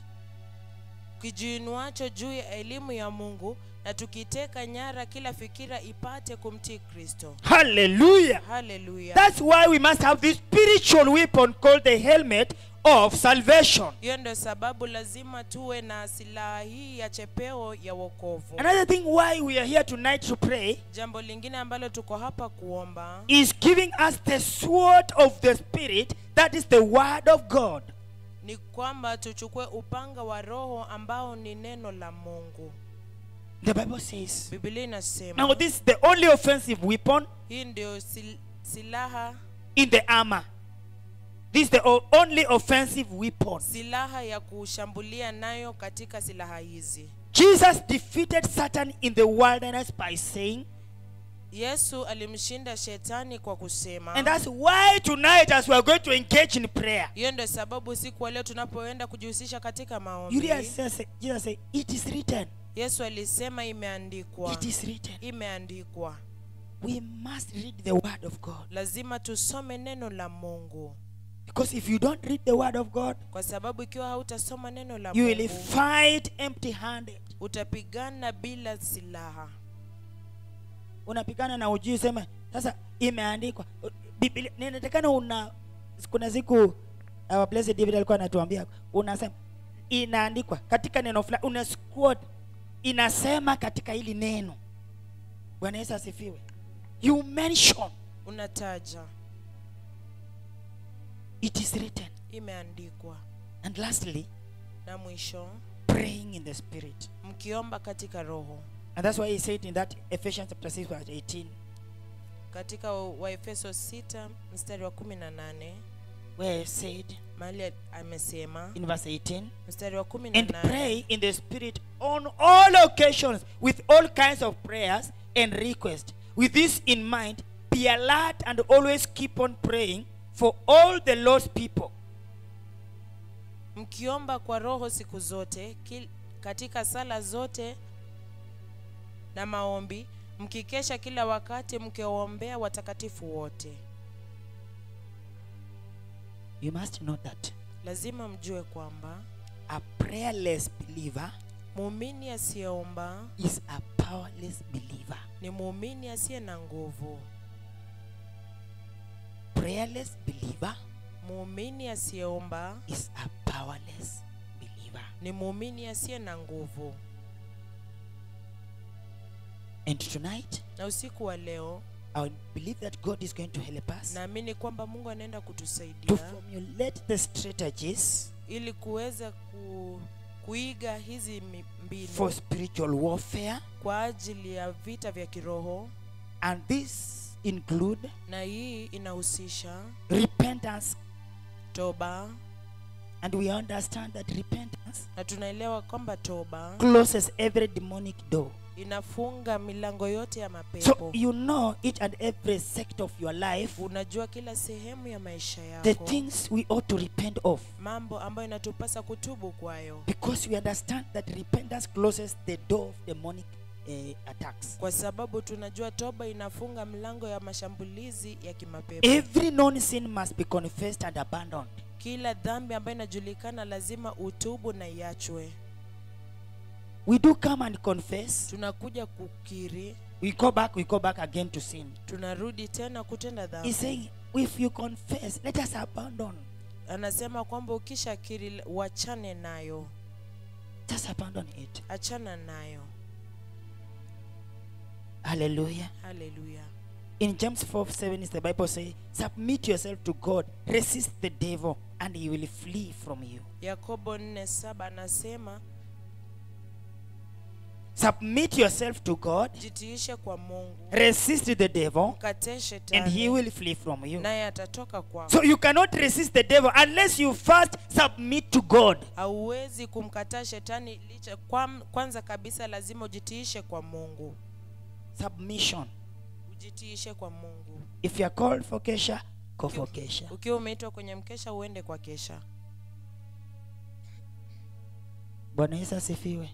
kijiinuacho juu ya elimu ya Mungu, na tukiteka nyara kila fikira ipate kumtii Kristo. Hallelujah. Hallelujah. That's why we must have this spiritual weapon called the helmet of salvation. Hiyo ndio sababu lazima tuwe na silaha hii ya chepeo ya wokovu. Another thing why we are here tonight to pray Jambo lingine ambalo tuko hapa kuomba is giving us the sword of the Spirit, that is the word of God. ni kwamba tuchukue upanga wa Roho ambao ni neno la Mungu. The Bible says, Biblia inasema, now this is the only offensive weapon hii ndio silaha in the armor. This is the only offensive weapon. silaha ya kushambulia nayo katika silaha hizi. Jesus defeated Satan in the wilderness by saying, Yesu alimshinda shetani kwa kusema, and that's why tonight as we are going to engage in prayer, hiyo ndio sababu siku leo tunapoenda kujihusisha katika you maombi, realize Jesus said, it is written. Yesu alisema imeandikwa. It is written. Imeandikwa. We must read the word of God. Lazima tusome neno la Mungu. Because if you don't read the word of God, Kwa sababu ikiwa hautasoma neno la you will Mungu, fight empty-handed. utapigana bila silaha. Unapigana na ujui sema sasa imeandikwa. Biblia ninatakana kuna siku our blessed David alikuwa anatuambia unasema inaandikwa katika neno fulani, una quote inasema katika hili neno. Bwana Yesu asifiwe. You mention, Unataja. it is written. Imeandikwa. And lastly, Na mwisho, praying in the Spirit. mkiomba katika Roho. And that's why he said in that Ephesians chapter 6 verse 18, Katika Waefeso 6 mstari wa 18, where he said mahali amesema in verse 18, mstari wa and 18, pray in the Spirit on all occasions with all kinds of prayers and requests. With this in mind, be alert and always keep on praying for all the Lord's people. mkiomba kwa Roho siku zote katika sala zote na maombi, mkikesha kila wakati mkiwaombea watakatifu wote. You must know that Lazima mjue kwamba a prayerless believer muumini asiyeomba is a powerless believer. ni muumini asiye na nguvu. Prayerless believer Muumini asiyeomba is a powerless believer. ni muumini asiye na nguvu. And tonight, Na usiku wa leo, I believe that God is going to help us naamini kwamba Mungu anaenda to kutusaidia formulate the strategies ili kuweza kuiga hizi mbinu for spiritual warfare, kwa ajili ya vita vya kiroho, and this include na hii inahusisha repentance. toba, And we understand that repentance na tunaelewa kwamba toba closes every demonic door. inafunga milango yote ya So mapepo. you know each and every sector of your life, Unajua kila sehemu ya maisha the yako things we ought to repent of, mambo ambayo inatupasa kutubu kwayo, because we understand that repentance closes the door of demonic attacks. kwa sababu tunajua toba inafunga mlango ya mashambulizi ya kimapepo. Every known sin must be confessed and abandoned. Kila dhambi ambayo inajulikana lazima utubu na iachwe. We do come and confess. Tunakuja kukiri, We go back again to sin. tunarudi tena kutenda He's dhambi. saying, if you confess, let us abandon. Anasema kwamba ukishakiri wachane nayo, Just abandon it. achana nayo. Hallelujah. Haleluya. In James 4:7 is the Bible say, submit yourself to God, resist the devil, and he will flee from you. Yakobo 4:7 anasema Submit yourself to God, jitiishe kwa Mungu, resist the devil, mkatae and he shetani, will flee from you. naye atatoka kwako. So you cannot resist the devil unless you first submit to God. Hauwezi kumkataa shetani licha kwanza kabisa lazima ujitiishe kwa Mungu. Submission. Ujitiishe kwa Mungu. If you are called for kesha, go for kesha. Ukiwa umeitwa kwenye mkesha uende kwa kesha. Bwana Yesu asifiwe.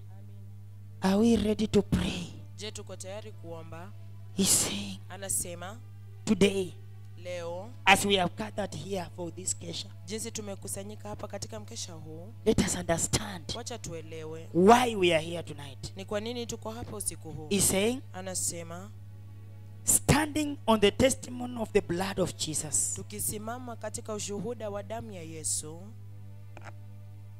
Are we ready to pray? Je, tuko tayari kuomba? He's saying Anasema today, leo as we have gathered here for this kesha, jinsi tumekusanyika hapa katika mkesha huu, let us understand wacha tuelewe why we are here tonight. ni kwa nini tuko hapa usiku huu. He's saying, Anasema standing on the testimony of the blood of Jesus, tukisimama katika ushuhuda wa damu ya Yesu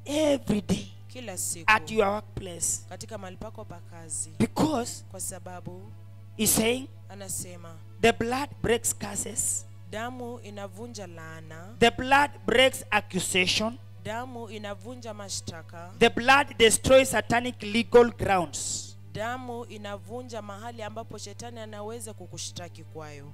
every day kila siku at your workplace, katika mahali pako pa kazi, because kwa sababu he's saying anasema the blood breaks curses, damu inavunja laana, the blood breaks accusation, damu inavunja mashtaka, the blood destroys satanic legal grounds. damu inavunja mahali ambapo shetani anaweza kukushtaki kwayo.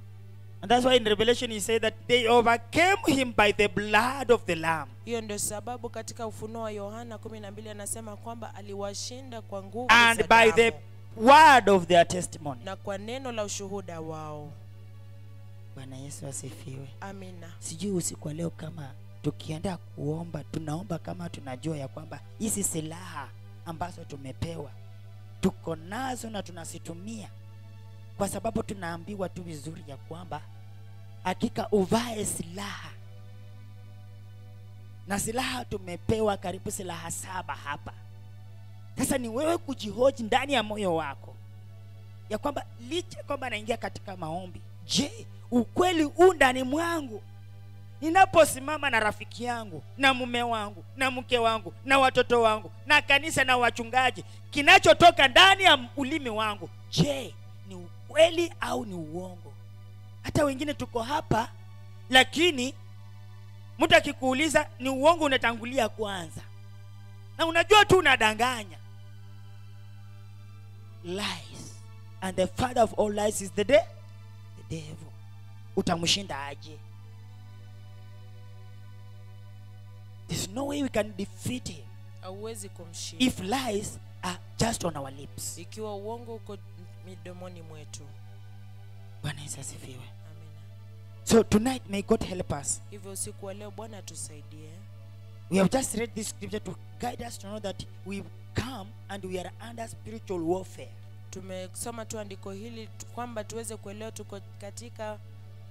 And that's why in Revelation he said that they overcame him by the blood of the Lamb Hiyo ndio sababu katika Ufunuo wa Yohana 12 anasema kwamba aliwashinda kwa nguvu and za by the damu word of their testimony. na kwa neno la ushuhuda wao. Bwana Yesu asifiwe. Amina. Sijui usiku wa leo kama tukienda kuomba, tunaomba kama tunajua ya kwamba hizi silaha ambazo tumepewa tuko nazo na tunasitumia, kwa sababu tunaambiwa tu vizuri ya kwamba hakika uvae silaha, na silaha tumepewa karibu silaha 7 hapa. Sasa ni wewe kujihoji ndani ya moyo wako ya kwamba licha kwamba naingia katika maombi, je, ukweli huu ndani mwangu ninaposimama na rafiki yangu na mume wangu na mke wangu na watoto wangu na kanisa na wachungaji, kinachotoka ndani ya ulimi wangu, je, ni ukweli au ni uongo? Hata wengine tuko hapa, lakini mtu akikuuliza ni uongo unatangulia kwanza, na unajua tu unadanganya. Lies, and the father of all lies is the devil. Utamshinda aje? There's no way we can defeat him Hauwezi kumshinda if lies are just on our lips. ikiwa uongo uko midomoni mwetu. Bwana Yesu asifiwe. Amina. So tonight may God help us. Hivyo usiku wa leo Bwana tusaidie. We have just read this scripture to guide us to know that we come and we are under spiritual warfare. Tumesoma tu andiko hili kwamba tuweze kuelewa tuko katika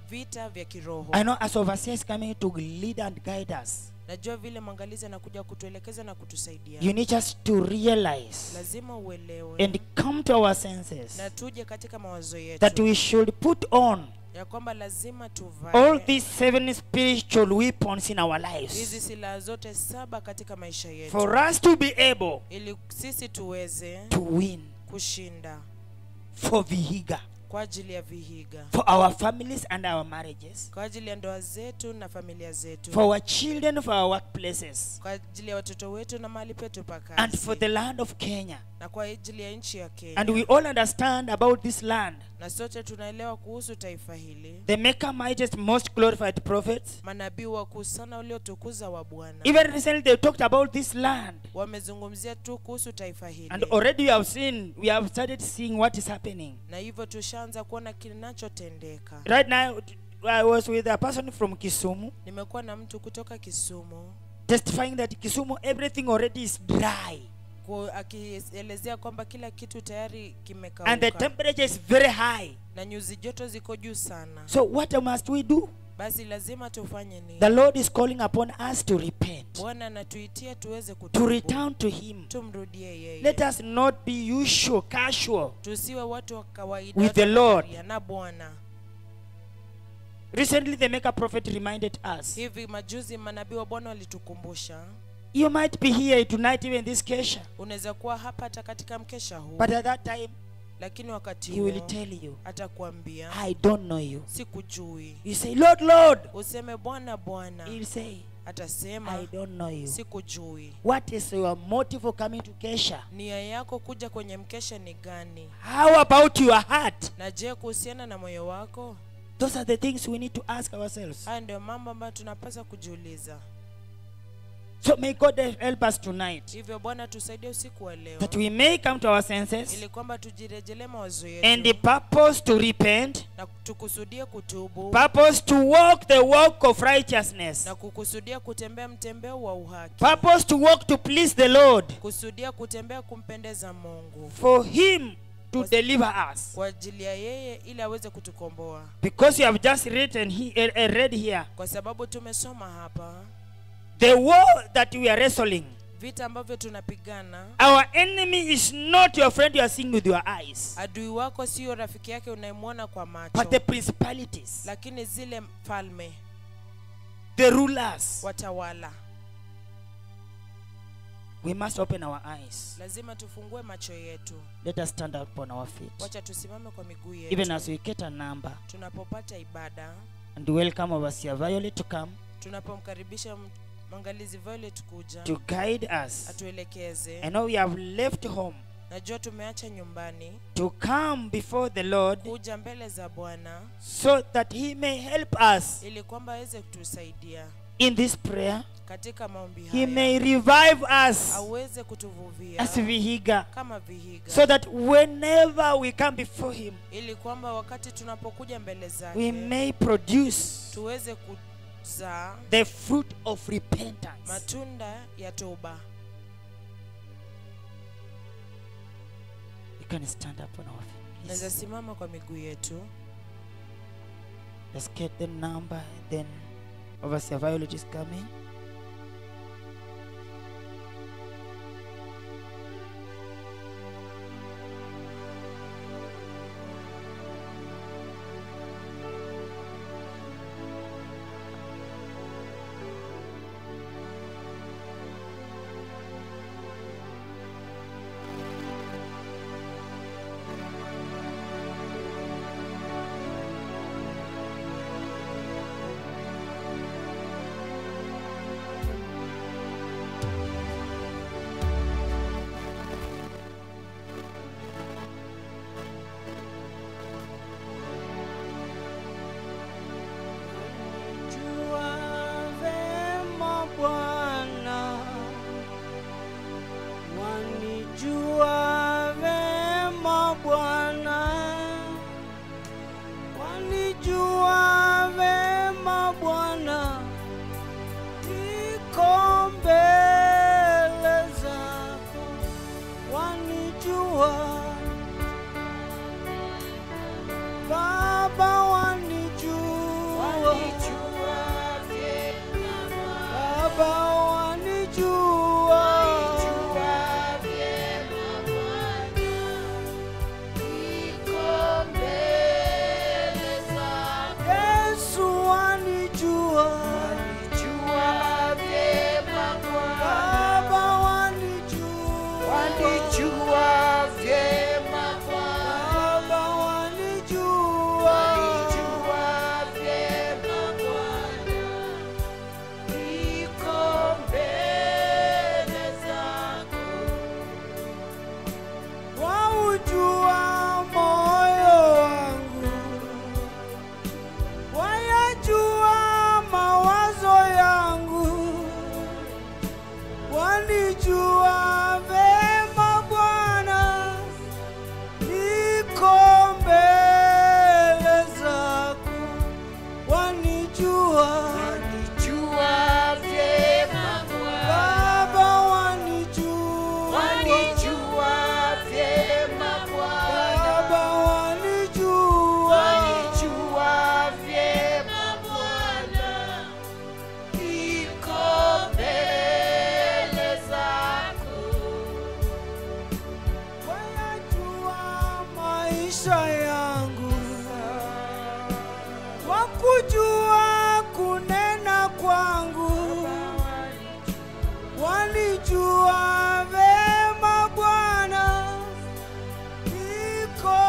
vita vya kiroho. I know as overseer is coming to lead and guide us, Najua vile mwangalizi anakuja kutuelekeza na kutusaidia. you need us to realize Lazima uelewe and come to our senses na tuje katika mawazo that yetu we should put on ya kwamba lazima all tuvae these 7 spiritual weapons in our hizi lives silaha zote 7 katika maisha yetu for us to be able ili sisi tuweze to win kushinda for Vihiga, kwa ajili ya Vihiga, for our families and our marriages, kwa ajili ya ndoa zetu na familia zetu, for our children, for our workplaces, kwa ajili ya watoto wetu na mahali petu pa and for kazi, the land of Kenya. na kwa ajili ya nchi ya And Kenya. we all understand about this land. Na sote tunaelewa kuhusu taifa hili, The Maker, mightiest, most glorified prophets, manabii wakuu sana waliotukuza wa Bwana even recently they talked about this land. wamezungumzia tu kuhusu taifa And hili, already we have started seeing what is happening. na hivyo tushaanza kuona kinachotendeka. Right now, I was with a person from Kisumu Nimekuwa na mtu kutoka Kisumu testifying that Kisumu, everything already is dry. akielezea kwamba kila kitu tayari And the kimekauka temperature is very high. na nyuzi joto ziko juu sana. So what must we do? Basi lazima tufanye The nini? Lord is calling upon us to repent, Bwana anatuitia tuweze to kutubu, return to Him. tumrudie yeye. Let us not be usual, casual. Tusiwe watu wa kawaida With the Lord. na Bwana. Recently, the Maker prophet reminded us. Hivi majuzi manabii wa Bwana walitukumbusha, You might be here tonight, even this kesha. unaweza kuwa hapa hata katika mkesha huu, But at that time, lakini wakati he will huo tell you, atakwambia I don't know you. sikujui. You say, Lord, Lord. Useme Bwana Bwana, He'll say, atasema I don't know you. sikujui. What is your motive for coming to Kesha? Nia yako kuja kwenye mkesha ni gani? How about your heart? Na je, kuhusiana na moyo wako? Those are the things we need to ask ourselves. Haya ndio mambo ambayo tunapaswa kujiuliza. So may God help us tonight, Hivyo Bwana tusaidie usiku wa leo, that we may come to our senses ili kwamba tujirejelee mawazo and the yetu purpose to repent, na tukusudie kutubu purpose to walk the walk of righteousness, na kukusudia kutembea mtembeo wa uhaki, purpose to walk to please the Lord, kusudia kutembea kumpendeza Mungu, for him to deliver us. kwa ajili ya yeye ili aweze kutukomboa. Because you have just read here, Kwa sababu tumesoma hapa the war that we are wrestling, vita ambavyo tunapigana, our enemy is not your friend you are seeing with your eyes, adui wako sio rafiki yake unayemwona kwa but macho, the principalities, lakini zile falme, the rulers. watawala. We must open our eyes. Lazima tufungue macho yetu. Let us stand up on our feet. Wacha tusimame kwa miguu Even yetu. as we get a number Tunapopata ibada, and welcome Overseer Violet to come tunapomkaribisha mwangalizi Violet kuja to guide us. atuelekeze. I know we have left home Najua tumeacha nyumbani to come before the Lord kuja mbele za Bwana so that he may help us ili kwamba aweze kutusaidia in this prayer. katika maombi He haya, may revive us aweze kutuvuvia as Vihiga, kama Vihiga, so that whenever we come before him, ili kwamba wakati tunapokuja mbele we zake may produce tuweze kuzaa the fruit of repentance. matunda ya toba. You can stand up on our feet. Naweza Please. simama kwa miguu yetu. Let's get the number, and then Overseer Violet is coming. Jua vema Bwana, wanijua vema Bwana, wanijua vema Bwana, niko mbele zako, wanijua Baba, wanijua Baba, wanijua Yesu, wanijua Baba, wanijua Baba, wanijua waujua moyo wangu, wayajua mawazo yangu, wanijua vema Bwana, niko mbele zako, wanijua Baba, wanijua Baba, wanijua wayajua maisha yangu, wakujua kunena kwangu, wanijua vema Bwana, niko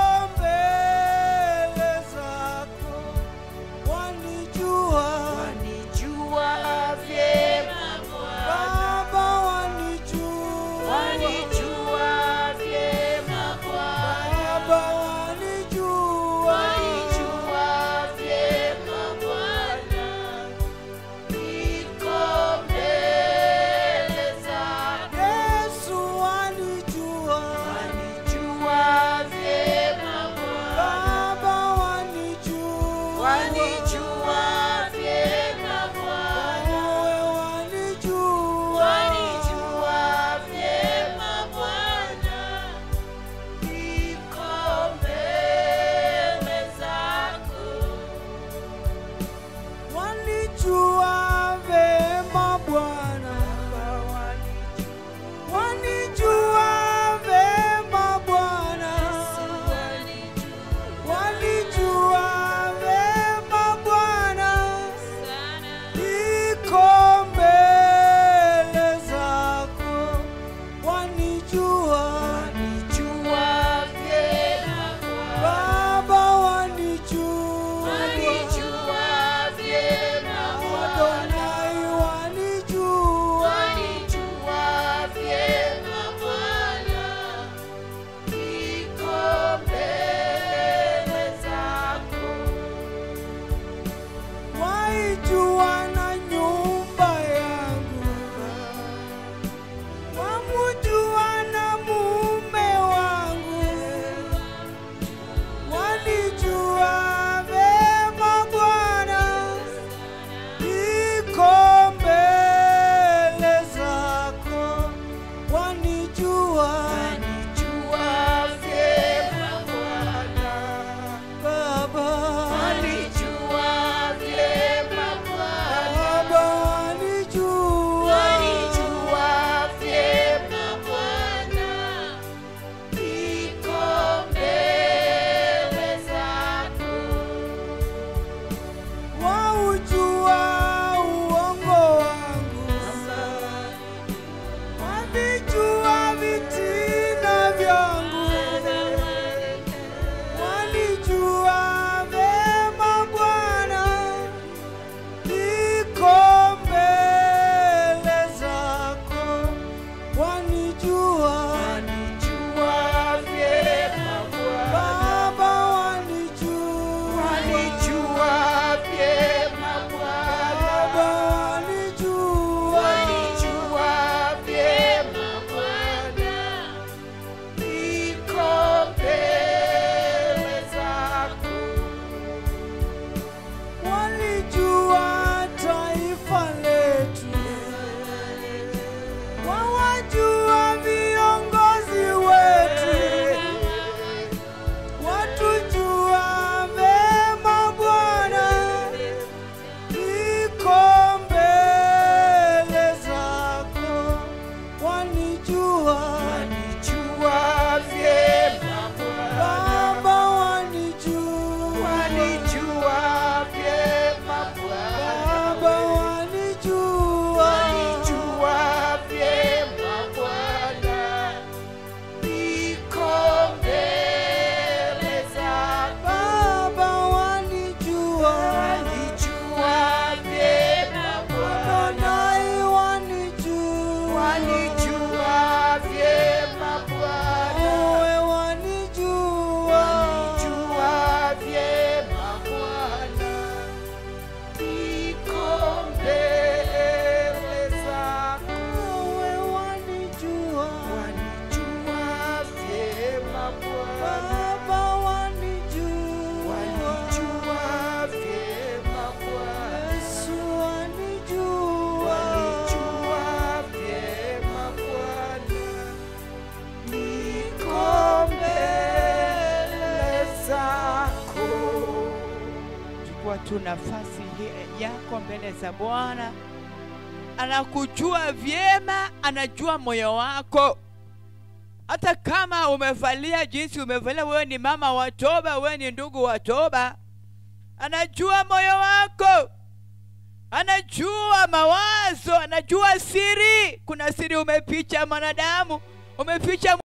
Baba wanijua, Walijua vyema Bwana. Yesu wanijua, Walijua vyema Bwana. Niko mbele zako. chukua tu nafasi yako mbele za Bwana. Anakujua vyema, anajua moyo wako. Hata kama umevalia jinsi umevalia, wewe ni mama wa toba, wewe ni ndugu wa toba, anajua moyo wako, anajua mawazo, anajua siri. Kuna siri umeficha mwanadamu, umeficha